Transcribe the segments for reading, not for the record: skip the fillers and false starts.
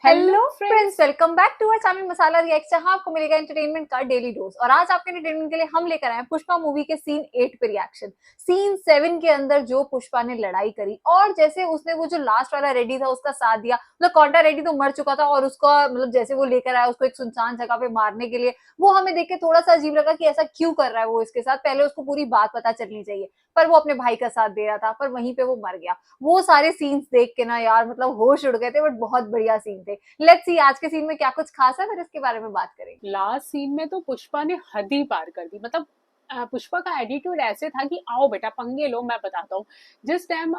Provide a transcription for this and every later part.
Hello friends, welcome back to our channel Masala react. जहां आपको मिलेगा एंटरटेनमेंट का डेली डोज। और आज आपके एंटरटेनमेंट के लिए हम लेकर आए हैं पुष्पा मूवी के सीन 8 पे रिएक्शन। सीन 7 के अंदर जो पुष्पा ने लड़ाई करी और जैसे उसने वो जो लास्ट वाला रेडी था उसका साथ दिया, मतलब कॉन्टा रेडी तो मर चुका था और उसका मतलब जैसे वो लेकर आया उसको एक सुनसान जगह पे मारने के लिए, वो हमें देख के थोड़ा सा अजीब लगा कि ऐसा क्यों कर रहा है वो इसके साथ। पहले उसको पूरी बात पता चलनी चाहिए, पर वो अपने भाई का साथ दे रहा था, पर वहीं पे वो मर गया। वो सारे सीन्स देख के ना यार मतलब होश उड़ गए थे, बट बहुत बढ़िया सीन थे। लेट्स सी आज के सीन में क्या कुछ खास है, फिर इसके बारे में बात करेंगे। लास्ट सीन में तो पुष्पा ने हद ही पार कर दी। मतलब पुष्पा का एटीट्यूड ऐसे था कि आओ बेटा पंगे लो, मैं बताता हूँ। जिस टाइम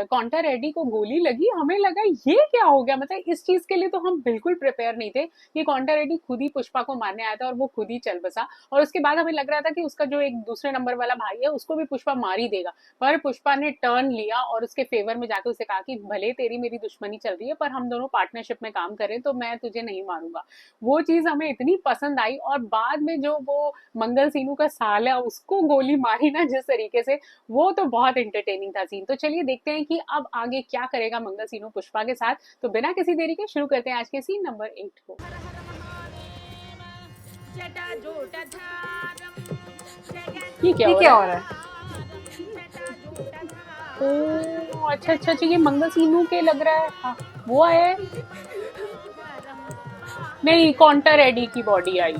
कॉन्टा रेड्डी को गोली लगी हमें लगा ये क्या हो गया। मतलब इस चीज के लिए तो हम बिल्कुल प्रिपेयर नहीं थे कि कॉन्टा रेड्डी खुद ही पुष्पा को मारने आया था और वो खुद ही चल बसा। और उसके बाद हमें लग रहा था कि उसका जो एक दूसरे नंबर वाला भाई है उसको भी पुष्पा मार ही देगा, पर पुष्पा ने टर्न लिया और उसके फेवर में जाकर उसे कहा कि भले तेरी मेरी दुश्मनी चल रही है पर हम दोनों पार्टनरशिप में काम करें तो मैं तुझे नहीं मारूंगा। वो चीज हमें इतनी पसंद आई। और बाद में जो वो मंगल सीनू का साला उसको गोली मारी ना जिस तरीके से, वो तो बहुत एंटरटेनिंग था सीन। तो चलिए देखते हैं कि अब आगे क्या करेगा मंगल सीनू पुष्पा के साथ। तो बिना किसी देरी के शुरू करते हैं आज के सीन नंबर 8 को। ये क्या हो रहा है? ओ अच्छा अच्छा अच्छा, ये मंगल सीनू के लग रहा है। हाँ, वो आया है। नहीं, कॉन्टा रेड्डी की बॉडी आई।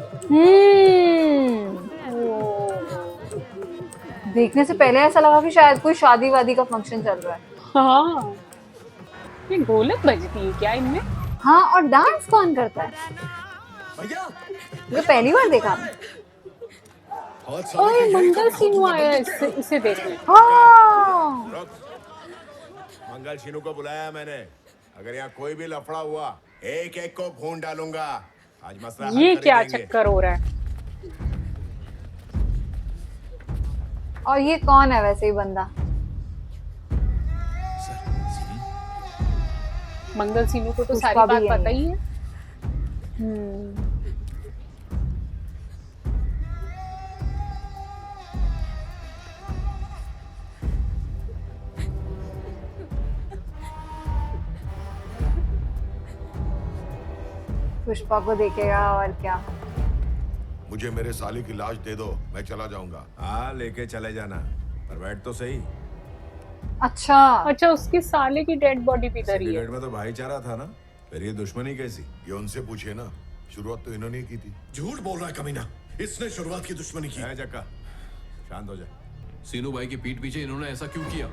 देखने से पहले ऐसा लगा कि शायद कोई शादी वादी का फंक्शन चल रहा है। हाँ, ये ढोलक बजती है क्या इनमें? हाँ, और डांस कौन करता है? ये पहली बार देखा। ओए मंगल सीनू आया है इसे देखने। हाँ, मंगल सीनू को बुलाया मैंने। अगर यहाँ कोई भी लफड़ा हुआ एक एक को खून डालूंगा। आज मसला हल ये कर क्या देंगे। चक्कर हो रहा है? और ये कौन है वैसे ही बंदा? मंगल सीनू को तो पुष्पा सारी भी बात यही पता है। ही है। पुष्पा को देखेगा और क्या। मुझे मेरे साली की लाश दे दो, मैं चला जाऊंगा। हाँ लेके चले जाना, पर बैठ तो सही। अच्छा, अच्छा, उसके साले की डेड बॉडी भी धरी है। सिंडिकेट में तो भाईचारा था ना, फिर ये दुश्मनी कैसी? ये उनसे पूछिए ना, शुरुआत तो इन्होंने ही की थी। झूठ बोल रहा है कमीना, इसने शुरुआत की दुश्मनी की। है जक्का, शांत हो जा। सीनू भाई की पीठ पीछे इन्होंने ऐसा क्यों किया?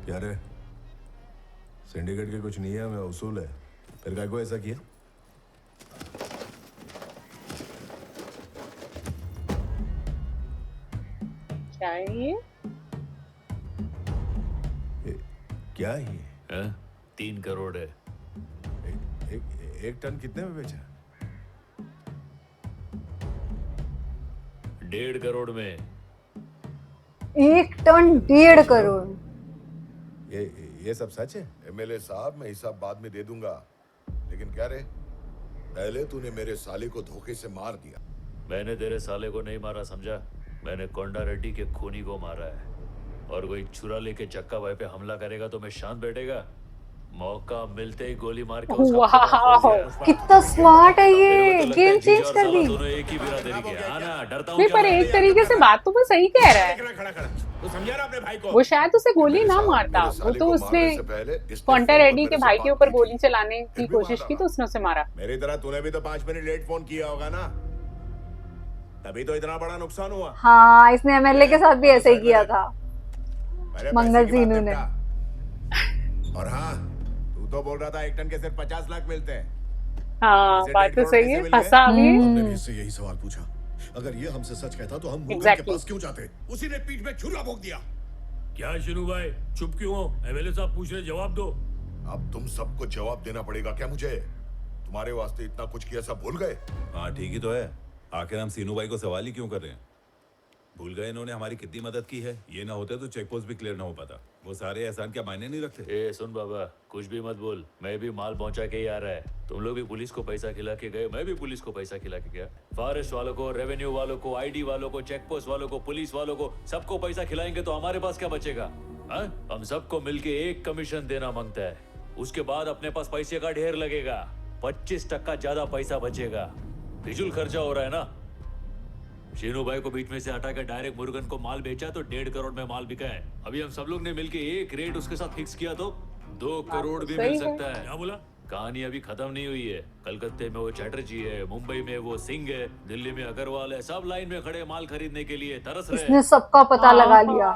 क्या रे, सिंडिकेट के कुछ नियम है, उसूल है, फिर काय को ऐसा किया? क्या है ये? क्या है ये? है? 3 करोड़ है। एक टन कितने में बेचा? 1.5 करोड़ में। 1 टन 1.5 करोड़। ये सब सच है? एमएलए साहब, मैं हिसाब बाद में दे दूंगा, लेकिन क्या रे, पहले तूने मेरे साले को धोखे से मार दिया। मैंने तेरे साले को नहीं मारा, समझा? मैंने कोंडा रेड्डी के खूनी को मारा है। और कोई छुरा लेके चक्का भाई पे हमला करेगा तो मैं शांत बैठेगा? मौका मिलते ही गोली मार के उसका वाह, खुदा खोल दिया। कितना स्मार्ट है ये, मेरे को तो लगता गेम है चेंज जीजा और कर साला दी। दोनों एक ही बिरादरी के हैं। हाँ ना, डरता हूँ नहीं, क्या पर मैं? एक तरीके से बात तो वो सही कह रहा है। खड़ा खड़ा, तू समझा ना अपने भाई को? वो शायद उसे गोली ना मेरे मारता, मेरे वो साले तो को उसने मारने से पहले इसने कॉन्टा फोन पर रेड्डी मेरे के से भाई बात के ऊपर की गोली थी। चलाने की फिर भी कोशिश मारा की ना। तो उसने उसे मारा। मेरी तरह तूने भी तो 5 मिनट लेट फोन किया होगा ना, तभी तो इतना बड़ा नुकसान हुआ। हाँ, इसने एमएलए के साथ भी ऐसे ही किया था, पहले मंगल पैसे की बात सीनू ने। निपटा। और हाँ, तू तो बोल रहा था 1 टन के सिर्फ 50 लाख मिलते हैं। हाँ, इसे बात 1.5 तो करोड़ सही कैसे है, मिल गए? फंसा अभी। हमने भी इससे यही सवाल पूछा। अगर ये हमसे सच कहता तो हम मुर्गन के Exactly. पास क्यों जाते? उसी ने पीठ में छुरा भोंक दिया। क्या शिनू भाई, चुप क्यों हो? एमएलए साहब पूछ रहे, जवाब दो। अब तुम सबको जवाब देना पड़ेगा क्या मुझे? तुम्हारे वास्ते इतना कुछ किया, सब भूल गए? हाँ ठीक ही तो है। आखिर हम सीनू भाई को सवाल ही क्यों कर रहे हैं? भूल गए इन्होंने हमारी कितनी मदद की है? ये ना होते तो चेक पोस्ट भी क्लियर ना हो पाता। वो सारे एहसान क्या मायने नहीं रखते? ए सुन बाबा, कुछ भी मत बोल। मैं भी माल पहुंचा के ही आ रहा है। तुम लोग भी पुलिस को पैसा खिला के गए, मैं भी पुलिस को पैसा खिला के गया। फॉरेस्ट वालों को, रेवेन्यू वालों को, आईडी वालों को, चेक पोस्ट वालों को, पुलिस वालों को, सबको पैसा खिलाएंगे तो हमारे पास क्या बचेगा? हाँ? हम सबको मिलके एक कमीशन देना मांगता है। उसके बाद अपने पास पैसे का ढेर लगेगा, 25% ज्यादा पैसा बचेगा। फिजूल खर्चा हो रहा है ना। शीनू भाई को बीच में से हटा कर डायरेक्ट मुरुगन को माल बेचा तो 1.5 करोड़ में माल बिका है। अभी हम सब लोग ने मिलके एक रेट उसके साथ फिक्स किया तो 2 करोड़ भी सही मिल है। सकता है। क्या बोला? कहानी अभी खत्म नहीं हुई है। कलकत्ते में वो चैटर्जी है, मुंबई में वो सिंह है, दिल्ली में अग्रवाल है, सब लाइन में खड़े माल खरीदने के लिए तरस रहे इसने हैं। सबका पता लगा लिया।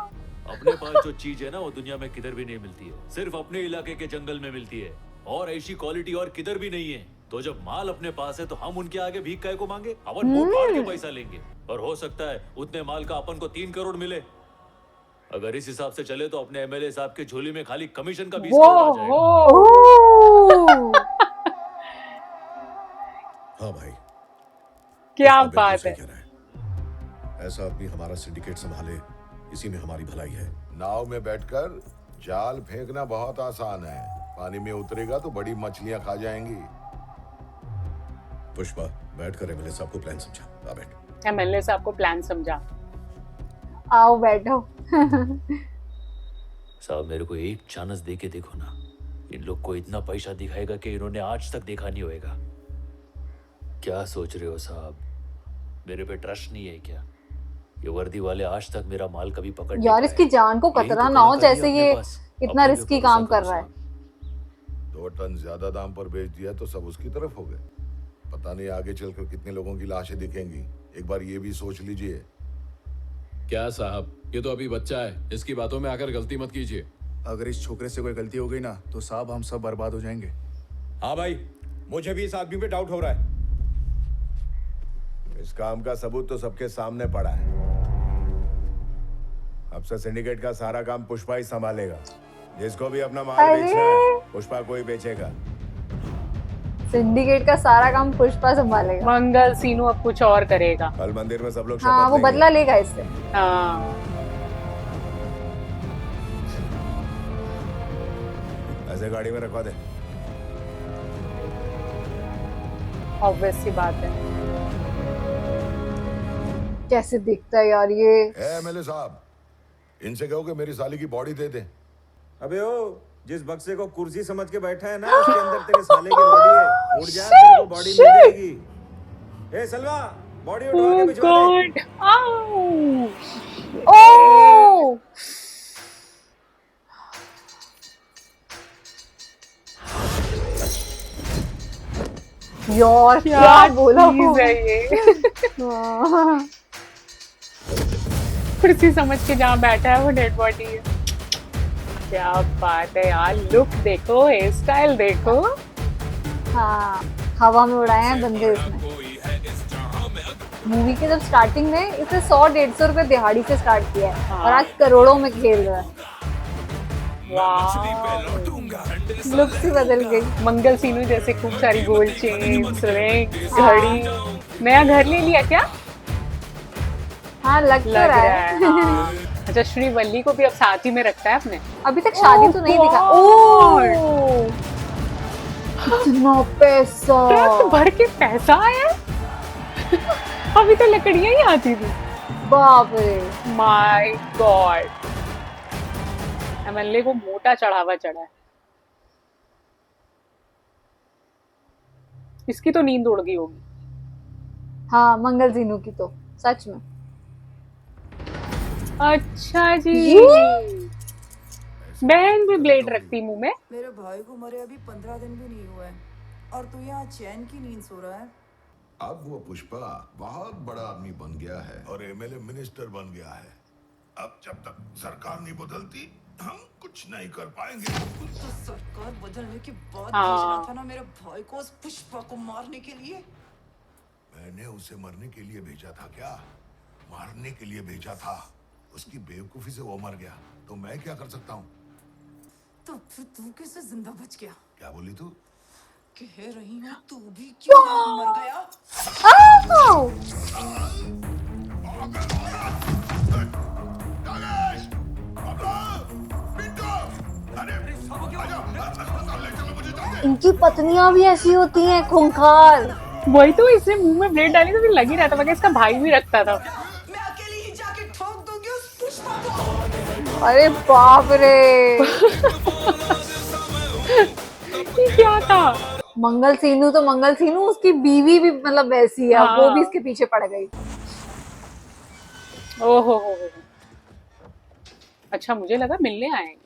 अपने पास जो चीज है ना वो दुनिया में किधर भी नहीं मिलती है, सिर्फ अपने इलाके के जंगल में मिलती है, और ऐसी क्वालिटी और किधर भी नहीं है। तो जब माल अपने पास है तो हम उनके आगे भीख काय को मांगे? अपन मुंह फाड़ के पैसा लेंगे, और हो सकता है उतने माल का अपन को 3 करोड़ मिले। अगर इस हिसाब से चले तो अपने एमएलए साहब के झोली में खाली कमीशन का 20 वो करोड़ आ जाएगा। हो हाँ भाई, क्या पुष्पा बिल्कुल बात सही है। कह रहा है। ऐसा आदमी हमारा सिंडिकेट संभाले, इसी में हमारी भलाई है। नाव में बैठकर जाल फेंकना बहुत आसान है, पानी में उतरेगा तो बड़ी मछलियां खा जाएंगी। पुष्पा, बैठ कर एमएलए साहब को प्लान समझा। आ बैठ। एमएलए साहब को प्लान समझा। आओ बैठो। साहब मेरे को एक चांस दे के देखो ना, इन लोग को इतना पैसा दिखाएगा कि इन्होंने आज तक देखा नहीं होएगा। क्या सोच रहे हो साहब? मेरे पे ट्रस्ट नहीं है क्या? ये वर्दी वाले आज तक मेरा माल कभी पकड़ नहीं यार पाए। इसकी जान को यही खतरा तो ना हो, कलाकारी जैसे अपने ये पास। इतना अपने पे रिस्की भरोसा काम करो कर रहा है। साहब। 2 टन ज्यादा दाम पर बेच दिया तो सब उसकी तरफ हो गए। पता नहीं आगे चलकर कितने लोगों की लाशें दिखेंगी। एक बार ये भी सोच लीजिए। क्या साहब, ये तो अभी बच्चा है, इसकी बातों में आकर गलती मत कीजिए। अगर इस छोकरे से कोई गलती हो गई ना तो साहब हम सब बर्बाद हो जाएंगे। हाँ भाई, मुझे भी इस आदमी पे डाउट हो रहा है। इस काम का सबूत तो सबके सामने पड़ा है। अब से सिंडिकेट का सारा काम पुष्पा ही संभालेगा। जिसको भी अपना माल अरे! बेचना है पुष्पा को ही बेचेगा। सिंडिकेट का सारा काम पुष्पा संभालेगा। मंगल सीनू अब कुछ और करेगा। कल मंदिर में सब लोग हाँ, शपथ वो लेंगे। बदला लेगा इससे। हाँ, ऐसे गाड़ी में रखवा दे। ऑब्वियस सी बात है। कैसे दिखता है यार ये। एमएलए साहब, इनसे कहो कि मेरी साली की बॉडी दे दे। अबे ओ, जिस बक्से को कुर्सी समझ के बैठा है ना, उसके अंदर तेरे साले की बॉडी है। उड़ जा, तेरे को बॉडी मिल जाएगी। ए सलवा, बॉडी उठवा के ओह भिजवा दे। गॉड, आओ। ओ यार क्या क्या बोला चीज है ये। हाँ। कुर्सी समझ के जहाँ बैठा है वो डेड बॉडी है। क्या बात है यार, लुक देखो, हेयर स्टाइल देखो। हाँ, हवा में उड़ाए हैं बंदे इसने। मूवी के जब स्टार्टिंग में इसे 100-150 रुपए दिहाड़ी से स्टार्ट किया है हाँ। और आज करोड़ों में खेल रहा है। लुक ही बदल गई। मंगल सीनू जैसे खूब सारी गोल्ड चेन, रिंग्स, घड़ी। नया घर ले लिया क्या? हाँ लग तो लग रहा रहा है। है। हाँ। अच्छा, श्रीवल्ली को भी अब साथ ही में रखता है अपने। अभी तक शादी तो नहीं दिखा। God! ओह इतना पैसा। ट्रक भर के पैसा आया। अभी तो लकड़ियां ही आती थी। बाप रे। माय गॉड, एमएलए को मोटा चढ़ावा चढ़ा है। इसकी तो नींद उड़ गई होगी। हाँ मंगल जीनू की तो सच में। अच्छा जी, ये? बहन भी ब्लेड रखती मुंह में। मेरे भाई को मरे अभी 15 दिन भी नहीं हुए और तू यहाँ चैन की नींद सो रहा है। अब वो पुष्पा बहुत बड़ा आदमी बन गया है और एमएलए मिनिस्टर बन गया है। अब जब तक सरकार नहीं बदलती हम कुछ नहीं कर पाएंगे। तो सरकार बदलने के बाद हाँ। भेजना था ना मेरे भाई को उस पुष्पा को मारने के लिए। मैंने उसे मरने के लिए भेजा था क्या? मारने के लिए भेजा था। उसकी बेवकूफी से वो मर गया तो मैं क्या कर सकता हूँ? तो फिर तू कैसे जिंदा बच गया? क्या बोली तू? कह रही हूँ तू भी क्यों नहीं मर गया? आओ! इनकी पत्नियां भी ऐसी होती हैं खूंखार। वही तो, इसने मुंह में ब्लेड डाली तो फिर लग ही रहा था, मगर इसका भाई भी रखता था। मैं अकेली ही जाके ठोक दूंगी उस पुष्पा को। अरे बाप रे। ये क्या था? मंगल सीनू तो मंगल सीनू, उसकी बीवी भी मतलब वैसी है, हाँ। वो भी इसके पीछे पड़ गई। ओहो हो। अच्छा, मुझे लगा मिलने आएंगे।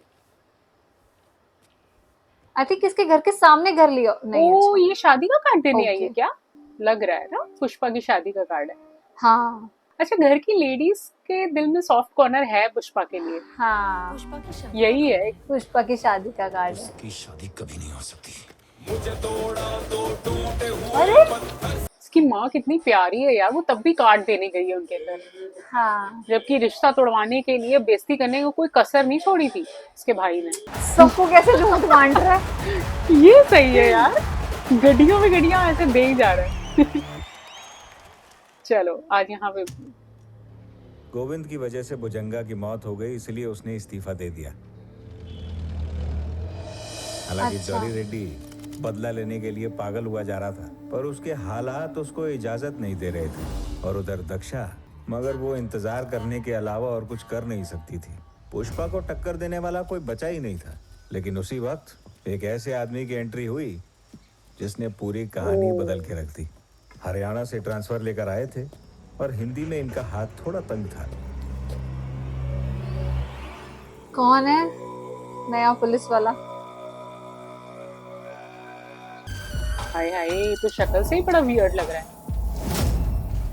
आई थिंक इसके घर के सामने घर लिया नहीं। ओ, अच्छा ये शादी का कार्ड देने आई है ओके। क्या? लग रहा है ना पुष्पा की शादी का कार्ड है। हाँ अच्छा, घर की लेडीज के दिल में सॉफ्ट कॉर्नर है पुष्पा के लिए, हाँ, यही है। पुष्पा की शादी का कार्ड है। की शादी कभी नहीं हो सकती। अरे इसकी माँ कितनी प्यारी है यार, वो तब भी कार्ड देने गई है उनके घर, हाँ, जबकि रिश्ता तोड़वाने के लिए बेइज्जती करने को कोई कसर नहीं छोड़ी थी इसके भाई ने। सबको कैसे झूठ बांट रहा है। ये सही है यार, गड्डियों में गड्डियां ऐसे दे ही जा रहे हैं। चलो आज यहाँ पे गोविंद की वजह से भुजंगा की मौत हो गई, इसलिए उसने इस्तीफा दे दिया। हालांकि अच्छा। जॉली रेड्डी बदला लेने के लिए पागल हुआ जा रहा था, पर उसके हालात उसको इजाजत नहीं दे रहे थे। और उधर दक्षा, मगर वो इंतजार करने के अलावा और कुछ कर नहीं सकती थी। पुष्पा को टक्कर देने वाला कोई बचा ही नहीं था। लेकिन उसी वक्त एक ऐसे आदमी की एंट्री हुई जिसने पूरी कहानी बदल के रख दी। हरियाणा से ट्रांसफर लेकर आए थे और हिंदी में इनका हाथ थोड़ा तंग था। कौन है नया पुलिस वाला? हाय हाय, ये तो शक्ल से ही बड़ा वियर्ड लग रहा है।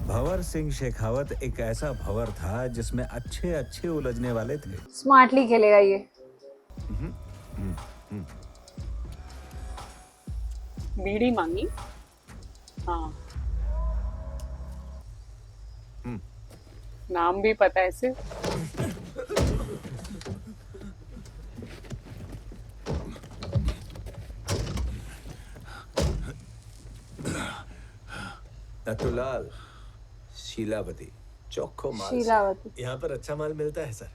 भंवर सिंह शेखावत एक ऐसा भंवर था जिसमें अच्छे अच्छे उलझने वाले थे। स्मार्टली खेलेगा ये। बीड़ी मांगी। हाँ, नाम भी पता है इसे। नथुलाल, शीलावती, चोखो माल से। शीलावती। यहाँ पर अच्छा माल मिलता है सर।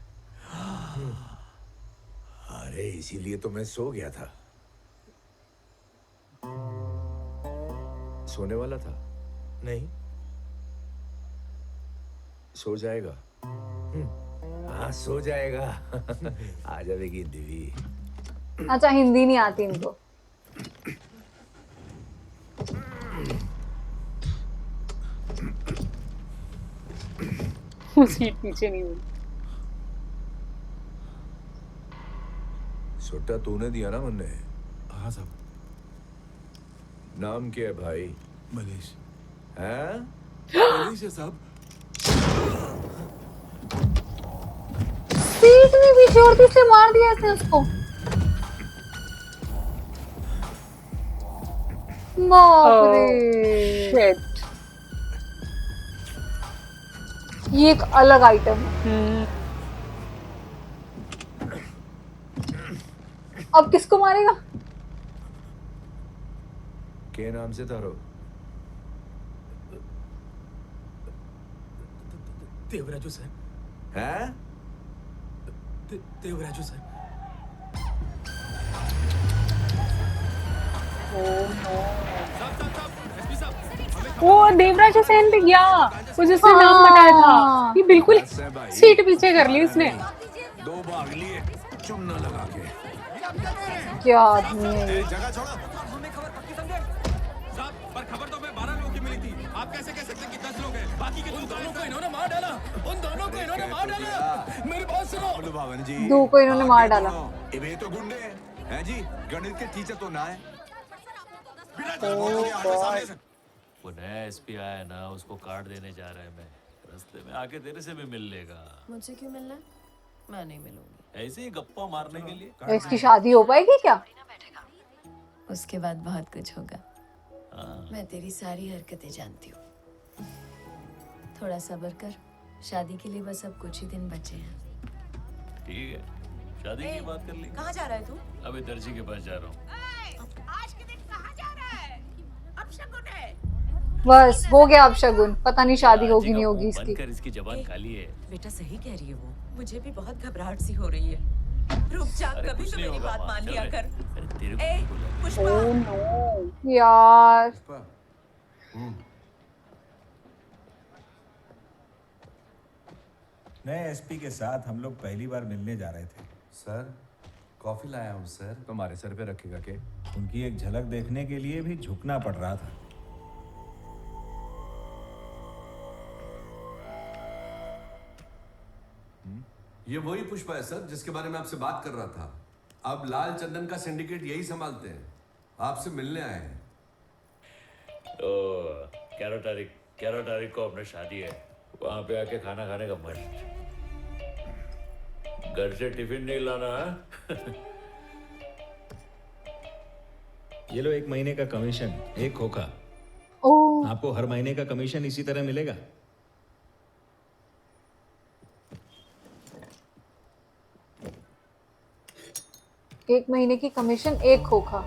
अरे इसीलिए तो मैं सो गया था। सोने वाला था? नहीं, सो जाएगा। हाँ सो जाएगा। आ जाएगी देवी। अच्छा, हिंदी नहीं आती इनको। सीट पीछे नहीं हुई। सुट्टा तूने दिया ना मुन्ने? हाँ साहब। नाम क्या है भाई? मनीष। हैं? मनीष है साहब। सीट में भी छोड़ दी, इसलिए मार दिया इसने उसको। बाप रे, शिट। ये एक अलग आइटम है। अब किसको मारेगा? के नाम से तारो? देवराजू सर। हैं? देवराजू सर। वो देवराज हुसैन भी गया, वो जिसने नाम बताया था। ये बिल्कुल सीट पीछे कर ली इसने। दो भाग लिए चुमना लगा के। क्या आदमी है ये। जगह छोड़ो। पर खबर तो हमें 12 लोगों की मिली थी। आप कैसे कह सकते हैं कि 10 लोग हैं? बाकी के उन दोनों को इन्होंने मार डाला। उन दोनों को इन्होंने मार डाला। मेरी बात सुनो। भावन जी, दो को इन्होंने मार डाला। ये तो गुंडे हैं जी, गणित के टीचर तो ना है। वो नया एसपी आया है ना, उसको कार्ड देने जा रहा है। मैं रास्ते में आके तेरे से भी मिल लेगा। मुझे क्यों मिलना है? मैं नहीं मिलूंगी। ऐसे ही गप्पा मारने के लिए। इसकी शादी हो पाएगी क्या? उसके बाद बहुत कुछ होगा। हाँ। मैं तेरी सारी हरकतें जानती हूँ। थोड़ा सब्र कर, शादी के लिए बस अब कुछ ही दिन बचे हैं। ठीक है, शादी की बात कर ली। कहाँ जा रहा है तू? अभी दर्जी के पास जा रहा हूँ। आज के दिन कहाँ जा रहा है? अब शगुन है। बस हो गया अब शगुन, पता नहीं शादी दर्जी होगी का नहीं मुंह होगी बंद इसकी। कर, इसकी जबान खाली है। बेटा सही कह रही है वो। मुझे भी बहुत घबराहट सी हो रही है। रुक जा, अरे कभी कुछ तो नहीं मेरी होगा बात माँ, मान चल लिया रे। कर। अरे तेरे को ए, बोला। पुष्पा। Oh no. यार नए एसपी के साथ हम लोग पहली बार मिलने जा रहे थे। सर, कॉफी लाया हूँ सर। तुम्हारे सर पे रखेगा के? उनकी एक झलक देखने के लिए भी झुकना पड़ रहा था। ये वही पुष्पा है सर जिसके बारे में आपसे बात कर रहा था। अब लाल चंदन का सिंडिकेट यही संभालते हैं। आपसे मिलने आए हैं। ओ 11 तारीख को अपना शादी है, वहां पे आके खाना खाने का मन। घर से टिफिन नहीं लाना है? ये लो 1 महीने का कमीशन, 1 खोखा। ओह, आपको हर महीने का कमीशन इसी तरह मिलेगा। एक महीने की कमीशन, 1 खोखा।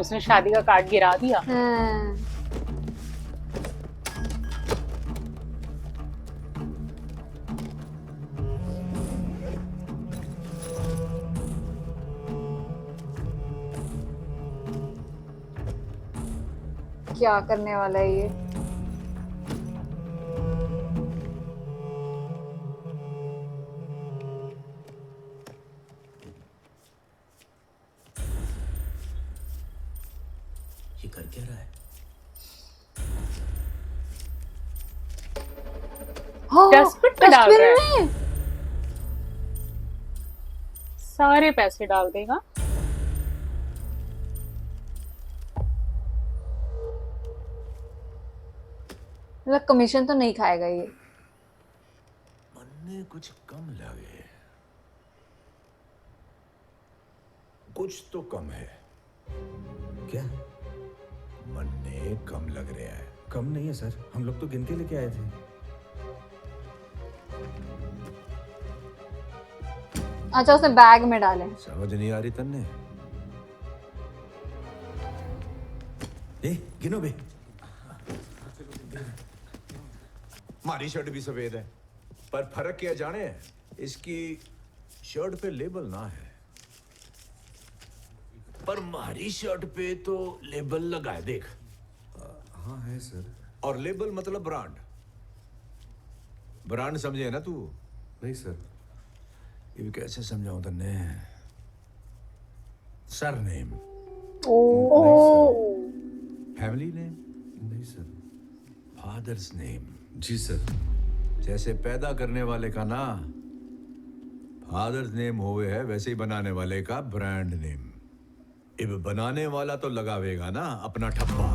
उसने शादी का कार्ड गिरा दिया। हाँ। क्या करने वाला है ये? ये कर क्या रहा है? हाँ, डस्टबिन में डाल रहा है। डस्टबिन में। सारे पैसे डाल देगा। मतलब कमीशन तो नहीं खाएगा ये। मन्ने कुछ कम लगे, कुछ तो कम है। क्या? मन्ने कम लग रहा है। कम नहीं है सर, हम लोग तो गिन के लेके आए थे। अच्छा, उसने बैग में डाले। समझ नहीं आ रही तन्ने। गिनो बे। हमारी शर्ट भी सफेद है, पर फर्क क्या जाने? इसकी शर्ट पे लेबल ना है, पर हमारी शर्ट पे तो लेबल लगा है, देख। हाँ है सर। और लेबल मतलब ब्रांड। ब्रांड समझे ना तू? नहीं सर। ये भी कैसे समझाऊं तन्ने? सरनेम, फैमिली नेम, नहीं सर। Father's name. जी सर। जैसे पैदा करने वाले का ना फादर्स नेम होवे है, वैसे ही बनाने वाले का ब्रांड नेम। अब बनाने वाला तो लगावेगा ना अपना ठप्पा।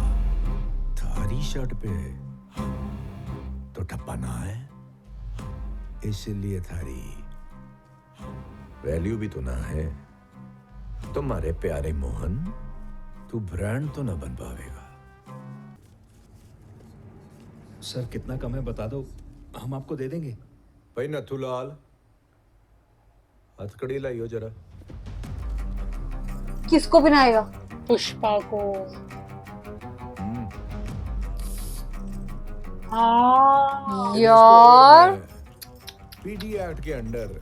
थारी शर्ट पे तो ठप्पा ना है, इसलिए थारी वैल्यू भी तो ना है। तुम्हारे प्यारे मोहन, तू ब्रांड तो ना बन पावेगा। सर कितना कम है बता दो, हम आपको दे देंगे। भाई नथुलाल, हथकड़ी लाइयो जरा। किसको बनाएगा? पुष्पा को। हाँ यार, पीडी एक्ट के अंडर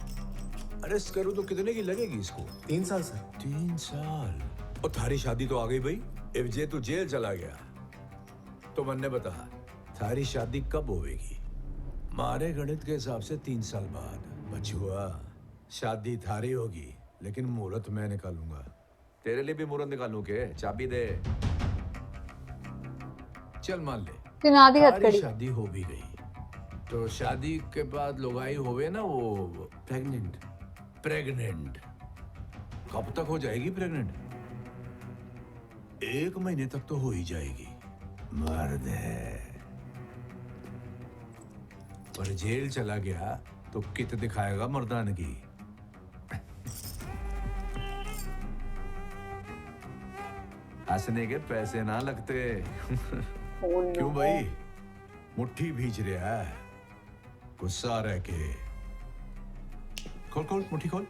अरेस्ट करूं तो कितने की लगेगी इसको? 3 साल सर। 3 साल। और थारी शादी तो आ गई भाई। अब जे तू जेल चला गया तो मन्ने बता, थारी शादी कब होवेगी? मारे गणित के हिसाब से 3 साल बाद। बचुआ, शादी थारी होगी, लेकिन मुहूर्त मैं निकालूंगा। तेरे लिए भी मुहूर्त निकालूं के? चाबी दे। चल मान ले फिर आधी थारी हथकड़ी। शादी हो भी गई, तो शादी के बाद लोगाई होवे ना वो प्रेग्नेंट। कब तक हो जाएगी प्रेग्नेंट? 1 महीने तक तो हो ही जाएगी। मर्द है। पर जेल चला गया तो कित दिखाएगा मर्दानगी। हंसने के पैसे ना लगते। क्यों भाई? मुट्ठी भींच रहा है गुस्सा रह के। खोल खोल मुट्ठी खोल।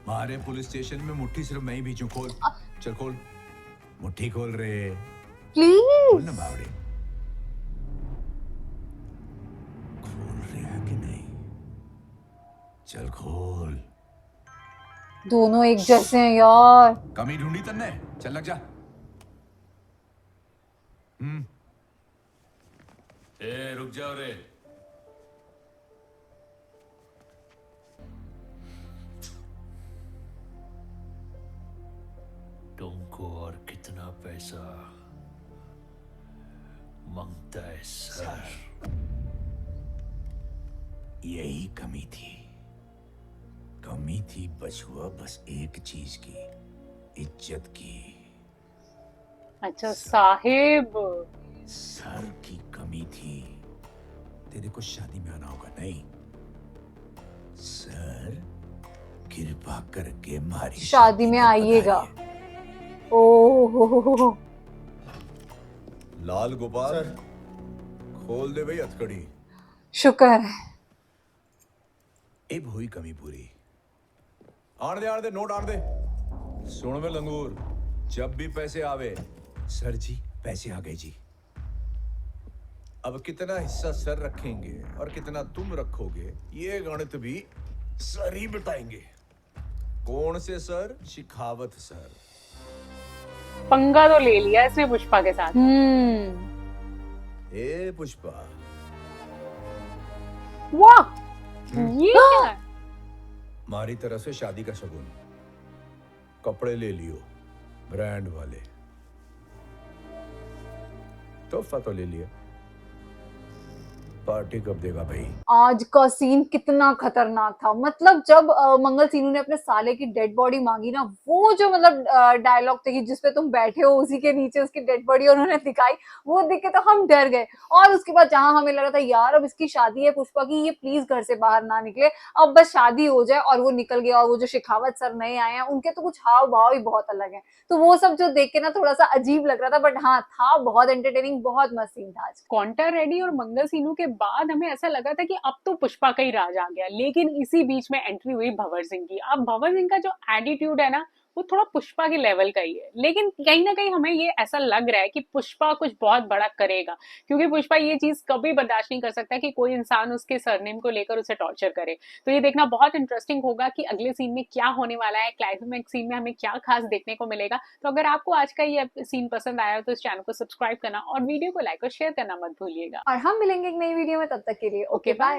हमारे पुलिस स्टेशन में मुट्ठी सिर्फ मैं ही भींचूं। खोल, चल खोल मुट्ठी खोल रे। खोल प्लीज। ना बावड़े। खोल रहे हैं कि नहीं? चल खोल। दोनों एक जैसे हैं यार। कमी ढूंढी तन्ने, चल लग जा। ए रुक जाओ रे। तुमको और कितना पैसा मांगता है सर? यही कमी थी। कमी थी बचुआ बस एक चीज की, इज्जत की। अच्छा साहिब, सर की कमी थी। तेरे को शादी में आना होगा नहीं? सर कृपा करके हमारी शादी में आइएगा। ओह लाल गोपाल खोल दे भाई हथकड़ी। शुक्र है। अब हुई कमी पूरी। आण दे नोट आण दे। सुन में लंगूर, जब भी पैसे आवे, सर जी पैसे आ गए जी। अब कितना हिस्सा सर रखेंगे और कितना तुम रखोगे, ये गणित भी सर ही बताएंगे। कौन से सर? शिखावत सर। पंगा तो ले लिया इसने पुष्पा के साथ। ए पुष्पा, वाह, ये क्या है? हमारी तरफ से शादी का शगुन। कपड़े ले लियो ब्रांड वाले, तोहफा तो ले लिया। पार्टी कब देगा भाई? आज का सीन कितना खतरनाक था। मतलब जब मंगल सीनू ने अपने साले की डेड बॉडी मांगी ना, वो जो मतलब डायलॉग थे कि जिसपे तुम बैठे हो उसी के नीचे उसकी डेड बॉडी उन्होंने दिखाई, वो देख के तो हम डर गए। और उसके बाद जहां हमें लगा था यार अब इसकी शादी है पुष्पा की, ये प्लीज घर से बाहर ना निकले, अब बस शादी हो जाए, और वो निकल गया। और वो जो शेखावत सर नए आए हैं उनके तो कुछ हाव भाव ही बहुत अलग है। तो वो सब जो देख के ना थोड़ा सा अजीब लग रहा था, बट हाँ था बहुत एंटरटेनिंग, बहुत मस्त सीन था आज। कॉन्टर रेडी और मंगल सीनू के बाद हमें ऐसा लगा था कि अब तो पुष्पा का ही राज आ गया, लेकिन इसी बीच में एंट्री हुई भंवर सिंह की। अब भंवर सिंह का जो एटीट्यूड है ना, वो थोड़ा पुष्पा के लेवल का ही है, लेकिन कहीं ना कहीं हमें ये ऐसा लग रहा है कि पुष्पा कुछ बहुत बड़ा करेगा, क्योंकि पुष्पा ये चीज कभी बर्दाश्त नहीं कर सकता कि कोई इंसान उसके सरनेम को लेकर उसे टॉर्चर करे। तो ये देखना बहुत इंटरेस्टिंग होगा कि अगले सीन में क्या होने वाला है, क्लाइमेक्स सीन में हमें क्या खास देखने को मिलेगा। तो अगर आपको आज का ये सीन पसंद आया तो इस चैनल को सब्सक्राइब करना और वीडियो को लाइक और शेयर करना मत भूलिएगा। और हम मिलेंगे एक नई वीडियो में, तब तक के लिए ओके बाय।